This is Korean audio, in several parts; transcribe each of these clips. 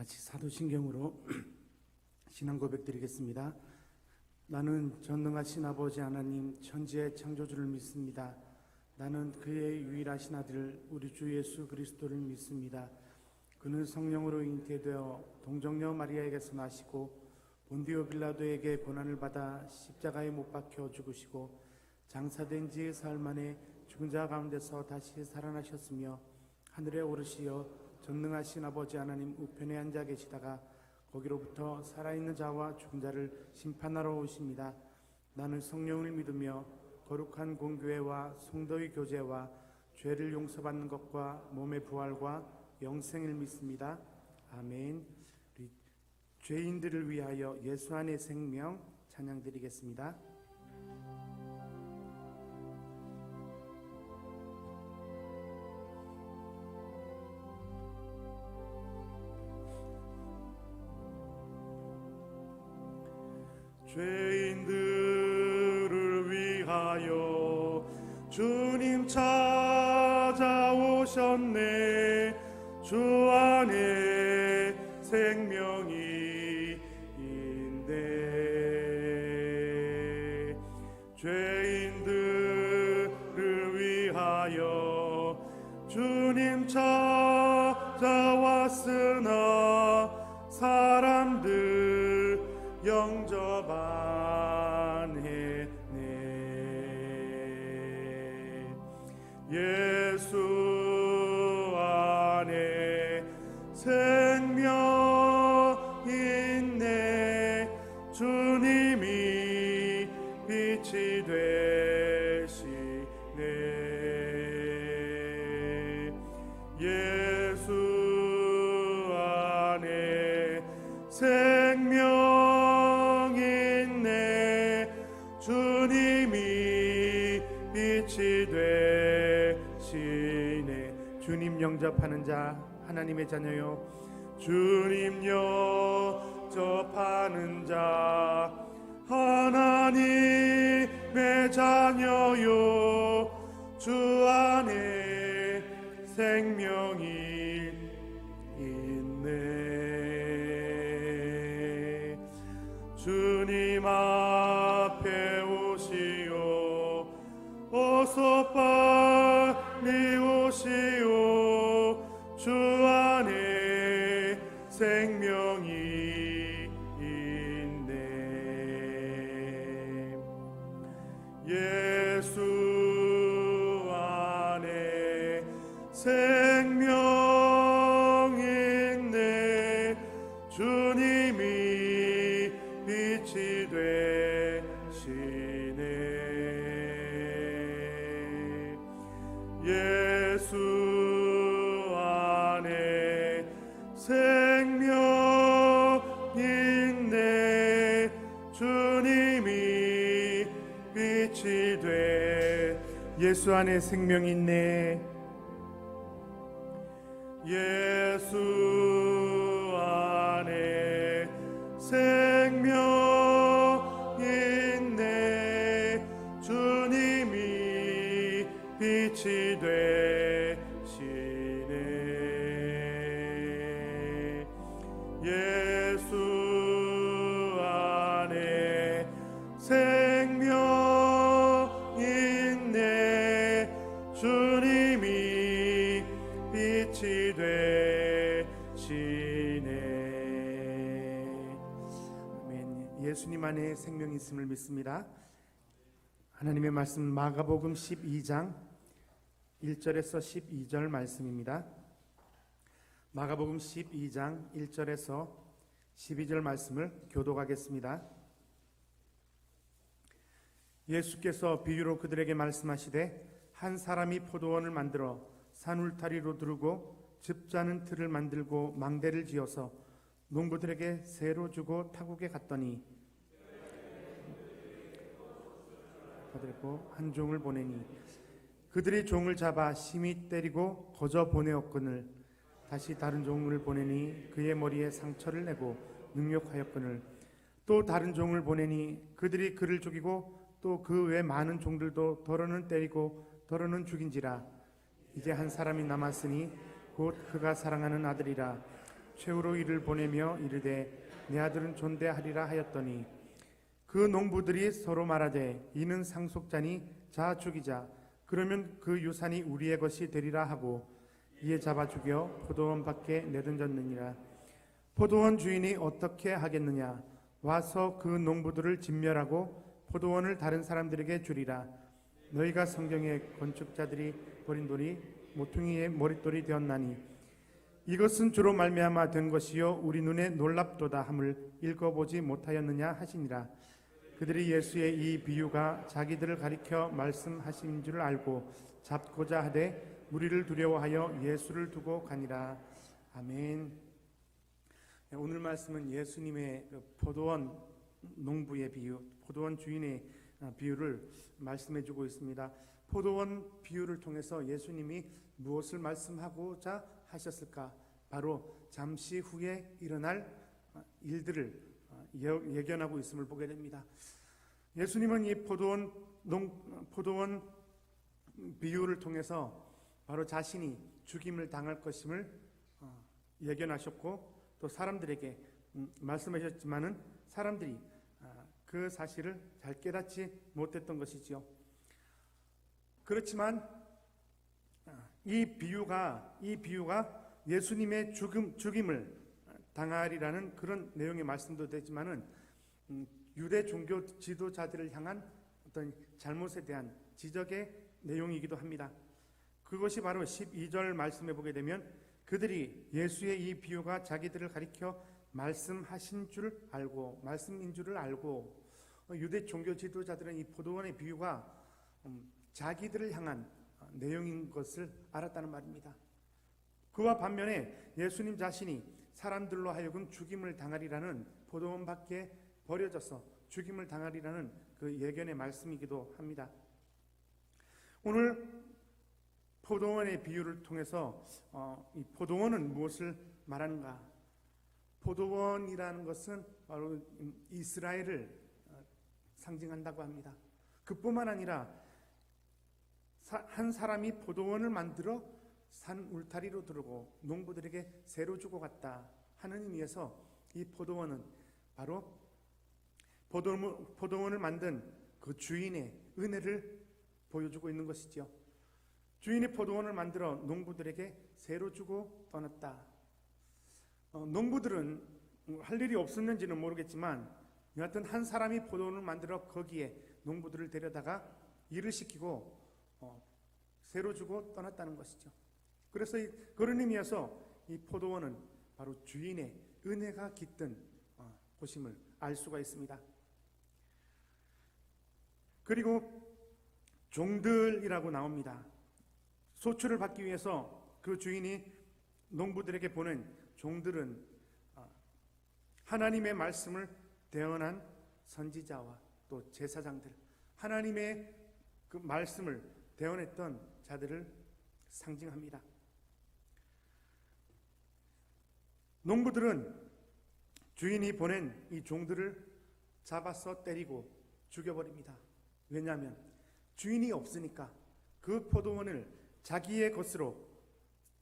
같이 사도신경으로 신앙 고백 드리겠습니다. 나는 전능하신 아버지 하나님 천지의 창조주를 믿습니다. 나는 그의 유일하신 아들 우리 주 예수 그리스도를 믿습니다. 그는 성령으로 잉태되어 동정녀 마리아에게서 나시고 본디오 빌라도에게 고난을 받아 십자가에 못 박혀 죽으시고 장사된 지 사흘 만에 죽은 자 가운데서 다시 살아나셨으며 하늘에 오르시어 전능하신 아버지 하나님 우편에 앉아 계시다가 거기로부터 살아있는 자와 죽은 자를 심판하러 오십니다. 나는 성령을 믿으며 거룩한 공교회와 성도의 교제와 죄를 용서받는 것과 몸의 부활과 영생을 믿습니다. 아멘. 우리 죄인들을 위하여 예수 안의 생명 찬양드리겠습니다. 죄인들을 위하여 주님 찾아오셨네. 주 안에 생명이 있네. 죄인들을 위하여 주님 찾아왔으나 사람들 영접 안 했네. 예수 안에 생명 있네. 주님이 빛이 되시네. 예수 안에 생명 주님이 빛이 되시네. 주님 영접하는 자 하나님의 자녀요. 주님 영접하는 자 하나님의 자녀요. 주 안에 생명이 있네. 주님 앞에 오시오. 어서 빨리 오시오. 주 안에 생명이 있네. 예수 안에 생명 있네. 주님이 빛이 되시네. 예수 안에 생명 있네. 주님이 빛이 되. 예수 안에 생명 있네. 예수 안에 생명 있네. 주님이 빛이 되시네. 예수 안에 생명 있네. 주님이 빛이 되시네. 아멘. 예수님 안에 생명이 있음을 믿습니다. 하나님의 말씀 마가복음 12장 1절에서 12절 말씀입니다. 마가복음 12장 1절에서 12절 말씀을 교독하겠습니다. 예수께서 비유로 그들에게 말씀하시되 한 사람이 포도원을 만들어 산 울타리로 두르고 즙자는 틀을 만들고 망대를 지어서 농부들에게 새로 주고 타국에 갔더니 한 종을 보내니 그들이 종을 잡아 심히 때리고 거저 보내었거늘 다시 다른 종을 보내니 그의 머리에 상처를 내고 능욕하였거늘 또 다른 종을 보내니 그들이 그를 죽이고 또 그 외 많은 종들도 더러는 때리고 더러는 죽인지라. 이제 한 사람이 남았으니 곧 그가 사랑하는 아들이라. 최후로 이를 보내며 이르되 내 아들은 존대하리라 하였더니 그 농부들이 서로 말하되 이는 상속자니 자 죽이자 그러면 그 유산이 우리의 것이 되리라 하고 이에 잡아 죽여 포도원 밖에 내던졌느니라. 포도원 주인이 어떻게 하겠느냐? 와서 그 농부들을 진멸하고 포도원을 다른 사람들에게 주리라. 너희가 성경에 건축자들이 버린 돌이 모퉁이의 머릿돌이 되었나니 이것은 주로 말미암아 된 것이요 우리 눈에 놀랍도다 함을 읽어보지 못하였느냐 하시니라. 그들이 예수의 이 비유가 자기들을 가리켜 말씀하신 줄 알고 잡고자 하되 무리를 두려워하여 예수를 두고 가니라. 아멘. 오늘 말씀은 예수님의 포도원 농부의 비유, 포도원 주인의 비유를 말씀해주고 있습니다. 포도원 비유를 통해서 예수님이 무엇을 말씀하고자 하셨을까? 바로 잠시 후에 일어날 일들을 예견하고 있음을 보게 됩니다. 예수님은 이 포도원 비유를 통해서 바로 자신이 죽임을 당할 것임을 예견하셨고 또 사람들에게 말씀하셨지만은 사람들이 그 사실을 잘 깨닫지 못했던 것이지요. 그렇지만 이 비유가 예수님의 죽임을 당하리라는 그런 내용의 말씀도 되지만은 유대 종교 지도자들을 향한 어떤 잘못에 대한 지적의 내용이기도 합니다. 그것이 바로 12절 말씀해 보게 되면 그들이 예수의 이 비유가 자기들을 가리켜 말씀하신 줄 알고 말씀인 줄을 알고 유대 종교 지도자들은 이 포도원의 비유가 자기들을 향한 내용인 것을 알았다는 말입니다. 그와 반면에 예수님 자신이 사람들로 하여금 죽임을 당하리라는 포도원 밖에 버려져서 죽임을 당하리라는 그 예견의 말씀이기도 합니다. 오늘 포도원의 비유를 통해서 이 포도원은 무엇을 말하는가? 포도원이라는 것은 바로 이스라엘을 상징한다고 합니다. 그뿐만 아니라 한 사람이 포도원을 만들어 산 울타리로 두르고 농부들에게 새로 주고 갔다 하는 의미에서 이 포도원은 바로 포도원을 만든 그 주인의 은혜를 보여주고 있는 것이지요. 주인이 포도원을 만들어 농부들에게 새로 주고 떠났다. 농부들은 할 일이 없었는지는 모르겠지만 여하튼 한 사람이 포도원을 만들어 거기에 농부들을 데려다가 일을 시키고 새로 주고 떠났다는 것이죠. 그래서 그런 의미에서 이 포도원은 바로 주인의 은혜가 깃든 곳임을 알 수가 있습니다. 그리고 종들이라고 나옵니다. 소출을 받기 위해서 그 주인이 농부들에게 보낸 종들은 하나님의 말씀을 대언한 선지자와 또 제사장들, 하나님의 그 말씀을 대언했던 자들을 상징합니다. 농부들은 주인이 보낸 이 종들을 잡아서 때리고 죽여버립니다. 왜냐하면 주인이 없으니까 그 포도원을 자기의 것으로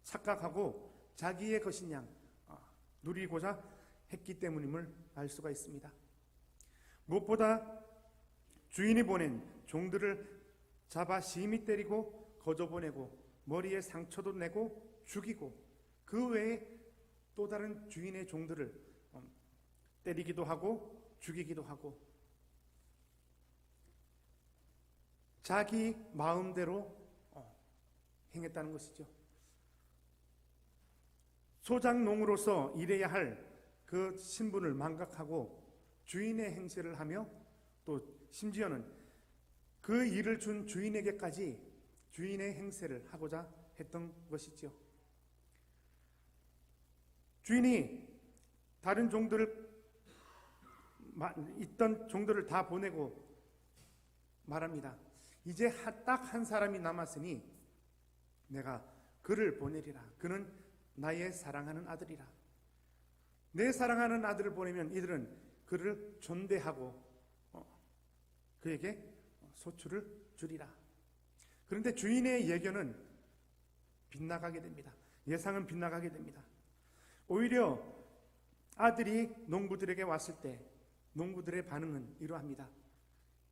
착각하고 자기의 것인 양 누리고자 했기 때문임을 알 수가 있습니다. 무엇보다 주인이 보낸 종들을 잡아 심히 때리고 거저보내고 머리에 상처도 내고 죽이고 그 외에 또 다른 주인의 종들을 때리기도 하고 죽이기도 하고 자기 마음대로 행했다는 것이죠. 소장농으로서 일해야 할 그 신분을 망각하고 주인의 행세를 하며 또 심지어는 그 일을 준 주인에게까지 주인의 행세를 하고자 했던 것이죠. 주인이 다른 종들을 있던 종들을 다 보내고 말합니다. 이제 딱 한 사람이 남았으니 내가 그를 보내리라. 그는 나의 사랑하는 아들이라. 내 사랑하는 아들을 보내면 이들은 그를 존대하고 그에게 소출을 주리라. 그런데 주인의 예견은 빗나가게 됩니다. 예상은 빗나가게 됩니다. 오히려 아들이 농부들에게 왔을 때 농부들의 반응은 이러합니다.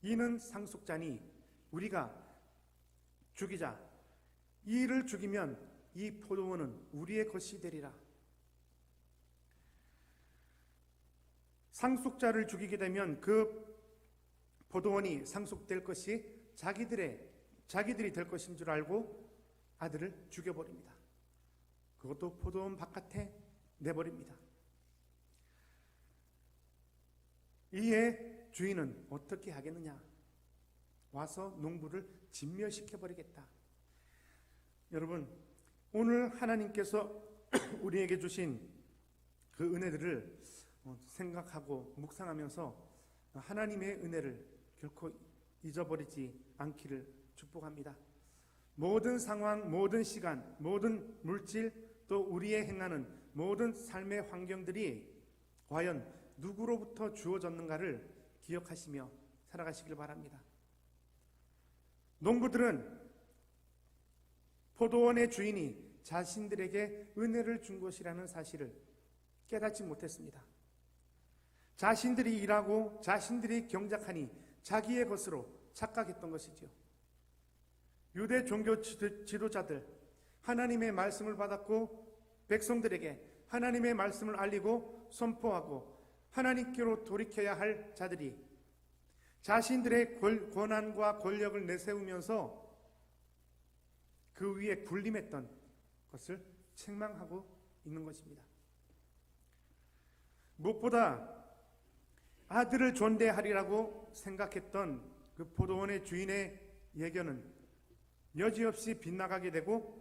이는 상속자니 우리가 죽이자. 이를 죽이면 이 포도원은 우리의 것이 되리라. 상속자를 죽이게 되면 그 포도원이 상속될 것이 자기들이 될 것인 줄 알고 아들을 죽여버립니다. 그것도 포도원 바깥에 내버립니다. 이에 주인은 어떻게 하겠느냐? 와서 농부를 진멸시켜버리겠다. 여러분, 오늘 하나님께서 우리에게 주신 그 은혜들을 생각하고 묵상하면서 하나님의 은혜를 결코 잊어버리지 않기를 축복합니다. 모든 상황, 모든 시간, 모든 물질, 또 우리의 행하는 모든 삶의 환경들이 과연 누구로부터 주어졌는가를 기억하시며 살아가시길 바랍니다. 농부들은 포도원의 주인이 자신들에게 은혜를 준 것이라는 사실을 깨닫지 못했습니다. 자신들이 일하고 자신들이 경작하니 자기의 것으로 착각했던 것이지요. 유대 종교 지도자들, 하나님의 말씀을 받았고 백성들에게 하나님의 말씀을 알리고 선포하고 하나님께로 돌이켜야 할 자들이 자신들의 권한과 권력을 내세우면서 그 위에 군림했던 것을 책망하고 있는 것입니다. 무엇보다 아들을 존대하리라고 생각했던 그 포도원의 주인의 예견은 여지없이 빗나가게 되고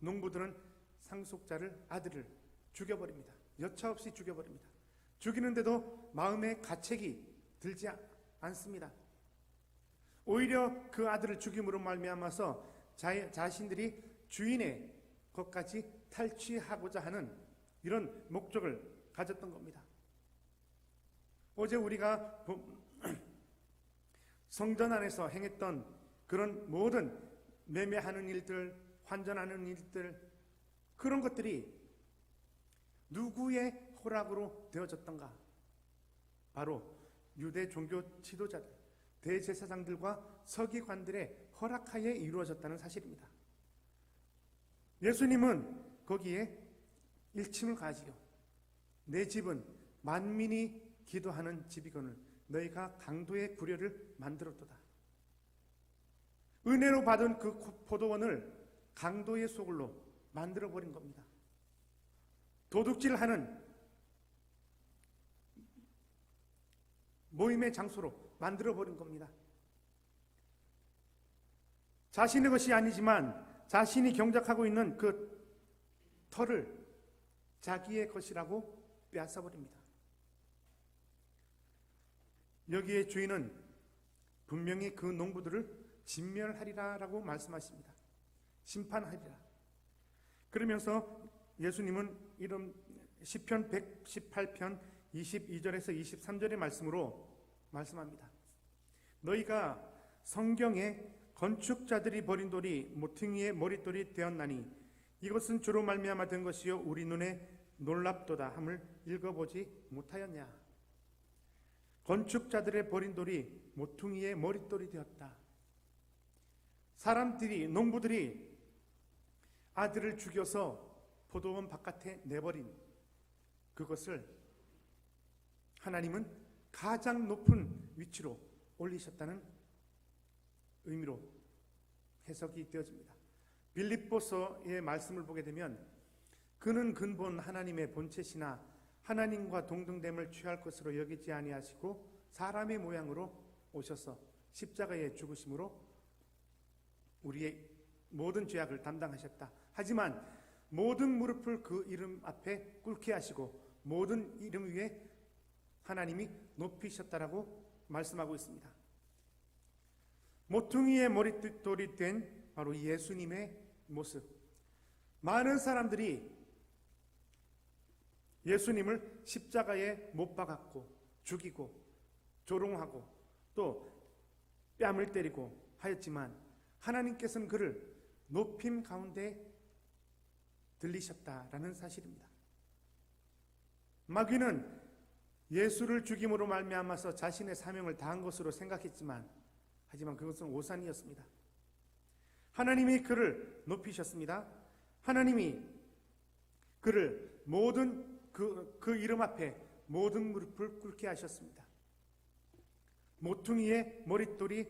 농부들은 상속자를, 아들을 죽여버립니다. 여차없이 죽여버립니다. 죽이는데도 마음에 가책이 들지 않습니다. 오히려 그 아들을 죽임으로 말미암아서 자신들이 주인의 것까지 탈취하고자 하는 이런 목적을 가졌던 겁니다. 어제 우리가 성전 안에서 행했던 그런 모든 매매하는 일들, 환전하는 일들, 그런 것들이 누구의 허락으로 되어졌던가? 바로 유대 종교 지도자들, 대제사장들과 서기관들의 허락하에 이루어졌다는 사실입니다. 예수님은 거기에 일침을 가지요. 내 집은 만민이 기도하는 집이거늘 너희가 강도의 구려를 만들었도다. 은혜로 받은 그 포도원을 강도의 소굴로 만들어버린 겁니다. 도둑질하는 모임의 장소로 만들어버린 겁니다. 자신의 것이 아니지만 자신이 경작하고 있는 그 터를 자기의 것이라고 빼앗아버립니다. 여기에 주인은 분명히 그 농부들을 진멸하리라라고 말씀하십니다. 심판하리라. 그러면서 예수님은 이런 시편 118편 22절에서 23절의 말씀으로 말씀합니다. 너희가 성경에 건축자들이 버린 돌이 모퉁이의 머릿돌이 되었나니 이것은 주로 말미암아 된 것이요 우리 눈에 놀랍도다 함을 읽어보지 못하였냐. 건축자들의 버린 돌이 모퉁이의 머릿돌이 되었다. 사람들이, 농부들이 아들을 죽여서 포도원 바깥에 내버린 그것을 하나님은 가장 높은 위치로 올리셨다는 의미로 해석이 되어집니다. 빌립보서의 말씀을 보게 되면 그는 근본 하나님의 본체시나 하나님과 동등됨을 취할 것으로 여기지 아니하시고 사람의 모양으로 오셔서 십자가에 죽으심으로 우리의 모든 죄악을 담당하셨다. 하지만 모든 무릎을 그 이름 앞에 꿇게 하시고 모든 이름 위에 하나님이 높이셨다라고 말씀하고 있습니다. 모퉁이의 머릿돌이 된 바로 예수님의 모습. 많은 사람들이 예수님을 십자가에 못 박았고 죽이고 조롱하고 또 뺨을 때리고 하였지만 하나님께서는 그를 높임 가운데 들리셨다라는 사실입니다. 마귀는 예수를 죽임으로 말미암아서 자신의 사명을 다한 것으로 생각했지만, 하지만 그것은 오산이었습니다. 하나님이 그를 높이셨습니다. 하나님이 그를 모든 그 이름 앞에 모든 무릎을 꿇게 하셨습니다. 모퉁이의 머릿돌이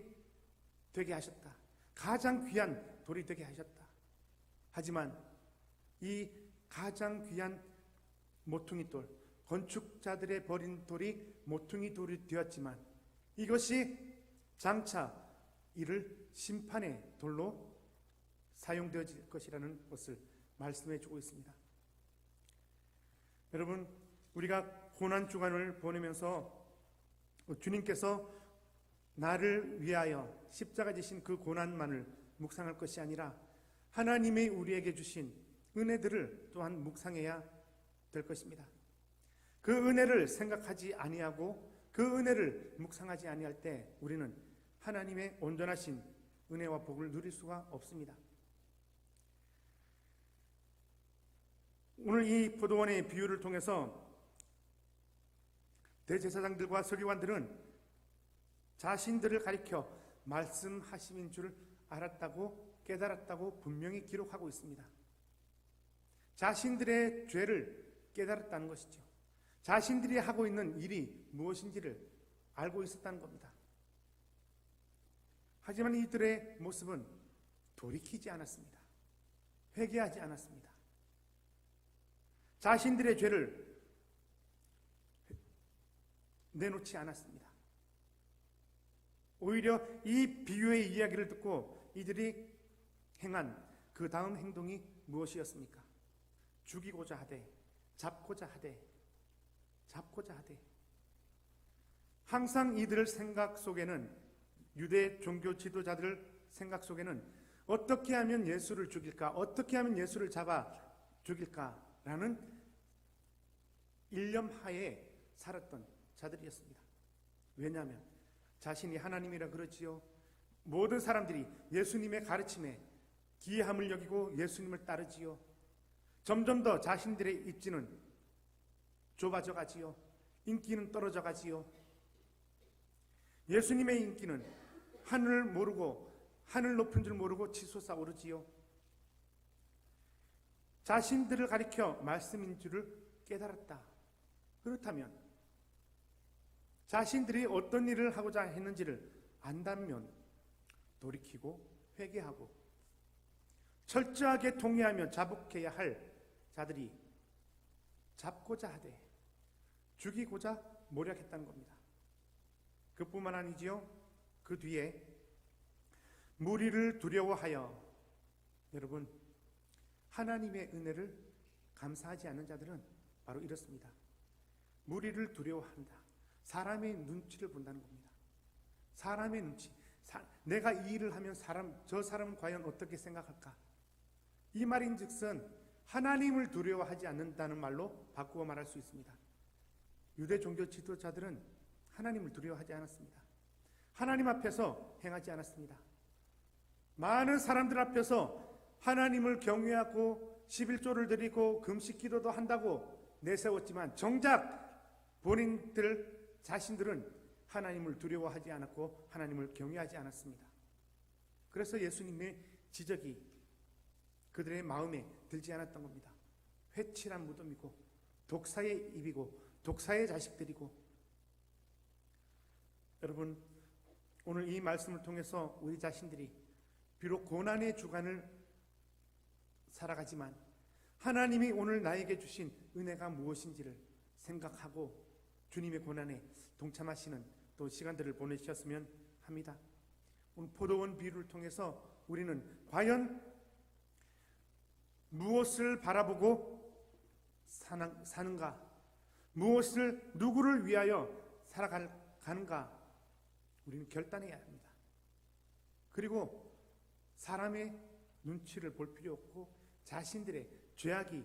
되게 하셨다. 가장 귀한 돌이 되게 하셨다. 하지만 이 가장 귀한 모퉁이돌, 건축자들의 버린 돌이 모퉁이 돌이 되었지만, 이것이 장차 이를 심판의 돌로 사용되어질 것이라는 것을 말씀해 주고 있습니다. 여러분, 우리가 고난 주간을 보내면서 주님께서 나를 위하여 십자가 지신 그 고난만을 묵상할 것이 아니라 하나님이 우리에게 주신 은혜들을 또한 묵상해야 될 것입니다. 그 은혜를 생각하지 아니하고 그 은혜를 묵상하지 아니할 때 우리는 하나님의 온전하신 은혜와 복을 누릴 수가 없습니다. 오늘 이 포도원의 비유를 통해서 대제사장들과 서기관들은 자신들을 가리켜 말씀하심인 줄 알았다고 깨달았다고 분명히 기록하고 있습니다. 자신들의 죄를 깨달았다는 것이죠. 자신들이 하고 있는 일이 무엇인지를 알고 있었다는 겁니다. 하지만 이들의 모습은 돌이키지 않았습니다. 회개하지 않았습니다. 자신들의 죄를 내놓지 않았습니다. 오히려 이 비유의 이야기를 듣고 이들이 행한 그 다음 행동이 무엇이었습니까? 죽이고자 하되, 잡고자 하되. 항상 이들 생각 속에는, 유대 종교 지도자들 생각 속에는 어떻게 하면 예수를 죽일까? 어떻게 하면 예수를 잡아 죽일까라는 일념하에 살았던 자들이었습니다. 왜냐하면 자신이 하나님이라 그러지요. 모든 사람들이 예수님의 가르침에 기이함을 여기고 예수님을 따르지요. 점점 더 자신들의 입지는 좁아져 가지요. 인기는 떨어져 가지요. 예수님의 인기는 하늘 높은 줄 모르고 치솟아 오르지요. 자신들을 가리켜 말씀인 줄을 깨달았다. 그렇다면 자신들이 어떤 일을 하고자 했는지를 안다면 돌이키고 회개하고 철저하게 통회하며 자복해야 할 자들이 잡고자 하되 죽이고자 모략했다는 겁니다. 그뿐만 아니지요. 그 뒤에 무리를 두려워하여, 여러분, 하나님의 은혜를 감사하지 않는 자들은 바로 이렇습니다. 무리를 두려워한다. 사람의 눈치를 본다는 겁니다. 사람의 눈치. 내가 이 일을 하면 저 사람은 과연 어떻게 생각할까? 이 말인즉슨 하나님을 두려워하지 않는다는 말로 바꾸어 말할 수 있습니다. 유대 종교 지도자들은 하나님을 두려워하지 않았습니다. 하나님 앞에서 행하지 않았습니다. 많은 사람들 앞에서 하나님을 경외하고 11조를 드리고 금식 기도도 한다고 내세웠지만 정작 본인들 자신들은 하나님을 두려워하지 않았고 하나님을 경외하지 않았습니다. 그래서 예수님의 지적이 그들의 마음에 들지 않았던 겁니다. 회칠한 무덤이고 독사의 입이고 독사의 자식들이고. 여러분, 오늘 이 말씀을 통해서 우리 자신들이 비록 고난의 주간을 살아가지만 하나님이 오늘 나에게 주신 은혜가 무엇인지를 생각하고 주님의 고난에 동참하시는 또 시간들을 보내셨으면 합니다. 오늘 포도원 비유를 통해서 우리는 과연 무엇을 바라보고 사는가? 무엇을, 누구를 위하여 살아가는가? 우리는 결단해야 합니다. 그리고 사람의 눈치를 볼 필요 없고 자신들의 죄악이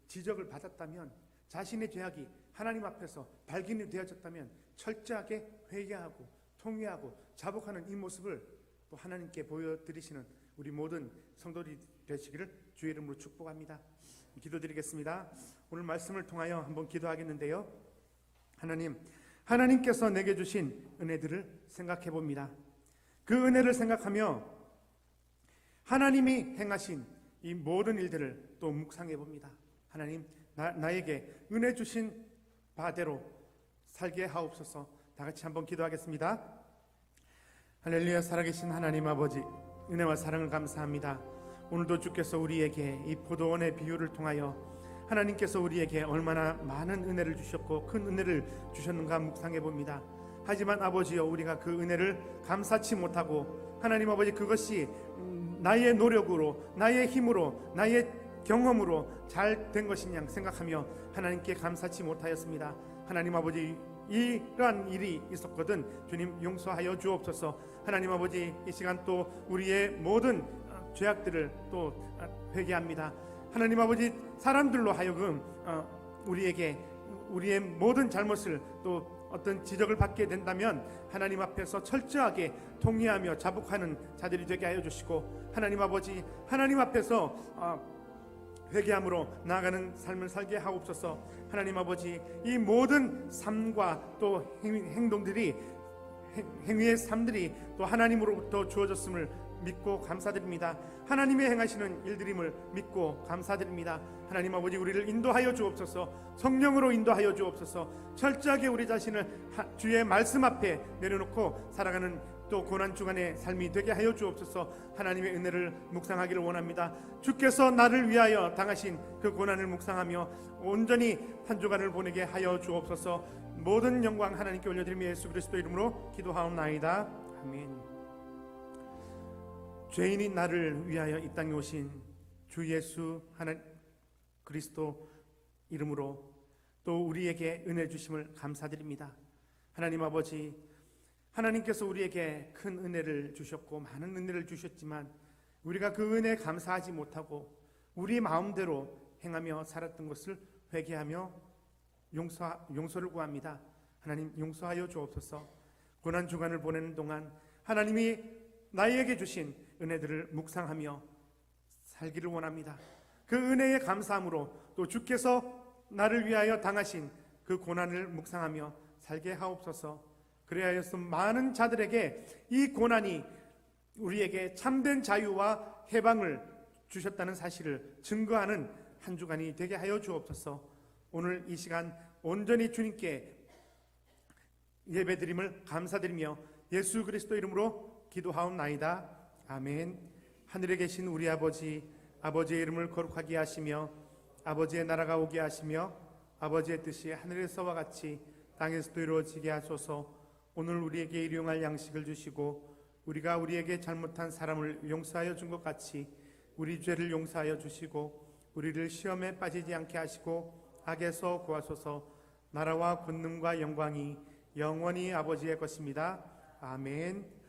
지적을 받았다면, 자신의 죄악이 하나님 앞에서 발견이 되어졌다면 철저하게 회개하고 통회하고 자복하는 이 모습을 또 하나님께 보여드리시는 우리 모든 성도들이 되시기를 주의 이름으로 축복합니다. 기도드리겠습니다. 오늘 말씀을 통하여 한번 기도하겠는데요. 하나님께서 내게 주신 은혜들을 생각해 봅니다. 그 은혜를 생각하며 하나님이 행하신 이 모든 일들을 또 묵상해 봅니다. 하나님, 나에게 은혜 주신 바대로 살게 하옵소서. 다 같이 한번 기도하겠습니다. 할렐루야. 살아계신 하나님 아버지, 은혜와 사랑을 감사합니다. 오늘도 주께서 우리에게 이 포도원의 비유를 통하여 하나님께서 우리에게 얼마나 많은 은혜를 주셨고 큰 은혜를 주셨는가 묵상해 봅니다. 하지만 아버지여, 우리가 그 은혜를 감사치 못하고 하나님 아버지, 그것이 나의 노력으로, 나의 힘으로, 나의 경험으로 잘 된 것이냐 생각하며 하나님께 감사치 못하였습니다. 하나님 아버지, 이러한 일이 있었거든 주님 용서하여 주옵소서. 하나님 아버지, 이 시간 또 우리의 모든 죄악들을 또 회개합니다. 하나님 아버지, 사람들로 하여금 우리에게 우리의 모든 잘못을 또 어떤 지적을 받게 된다면 하나님 앞에서 철저하게 통회하며 자복하는 자들이 되게 하여 주시고, 하나님 아버지, 하나님 앞에서 회개함으로 나아가는 삶을 살게 하옵소서. 하나님 아버지, 이 모든 삶과 또 행동들이, 행위의 삶들이 또 하나님으로부터 주어졌음을 믿고 감사드립니다. 하나님의 행하시는 일들임을 믿고 감사드립니다. 하나님 아버지, 우리를 인도하여 주옵소서. 성령으로 인도하여 주옵소서. 철저하게 우리 자신을 주의 말씀 앞에 내려놓고 살아가는 또 고난주간의 삶이 되게 하여 주옵소서. 하나님의 은혜를 묵상하기를 원합니다. 주께서 나를 위하여 당하신 그 고난을 묵상하며 온전히 한 주간을 보내게 하여 주옵소서. 모든 영광 하나님께 올려드리며 예수 그리스도 이름으로 기도하옵나이다. 아멘. 죄인인 나를 위하여 이 땅에 오신 주 예수 그리스도 이름으로 또 우리에게 은혜 주심을 감사드립니다. 하나님 아버지, 하나님께서 우리에게 큰 은혜를 주셨고 많은 은혜를 주셨지만 우리가 그 은혜에 감사하지 못하고 우리 마음대로 행하며 살았던 것을 회개하며 용서를 구합니다. 하나님, 용서하여 주옵소서. 고난주간을 보내는 동안 하나님이 나에게 주신 은혜들을 묵상하며 살기를 원합니다. 그 은혜에 감사함으로 또 주께서 나를 위하여 당하신 그 고난을 묵상하며 살게 하옵소서. 그래야 해서 많은 자들에게 이 고난이 우리에게 참된 자유와 해방을 주셨다는 사실을 증거하는 한 주간이 되게 하여 주옵소서. 오늘 이 시간 온전히 주님께 예배드림을 감사드리며 예수 그리스도 이름으로 기도하옵나이다. 아멘. 하늘에 계신 우리 아버지, 아버지의 이름을 거룩하게 하시며 아버지의 나라가 오게 하시며 아버지의 뜻이 하늘에서와 같이 땅에서도 이루어지게 하소서. 오늘 우리에게 일용할 양식을 주시고 우리가 우리에게 잘못한 사람을 용서하여 준 것 같이 우리 죄를 용서하여 주시고 우리를 시험에 빠지지 않게 하시고 악에서 구하소서. 나라와 권능과 영광이 영원히 아버지의 것입니다. 아멘.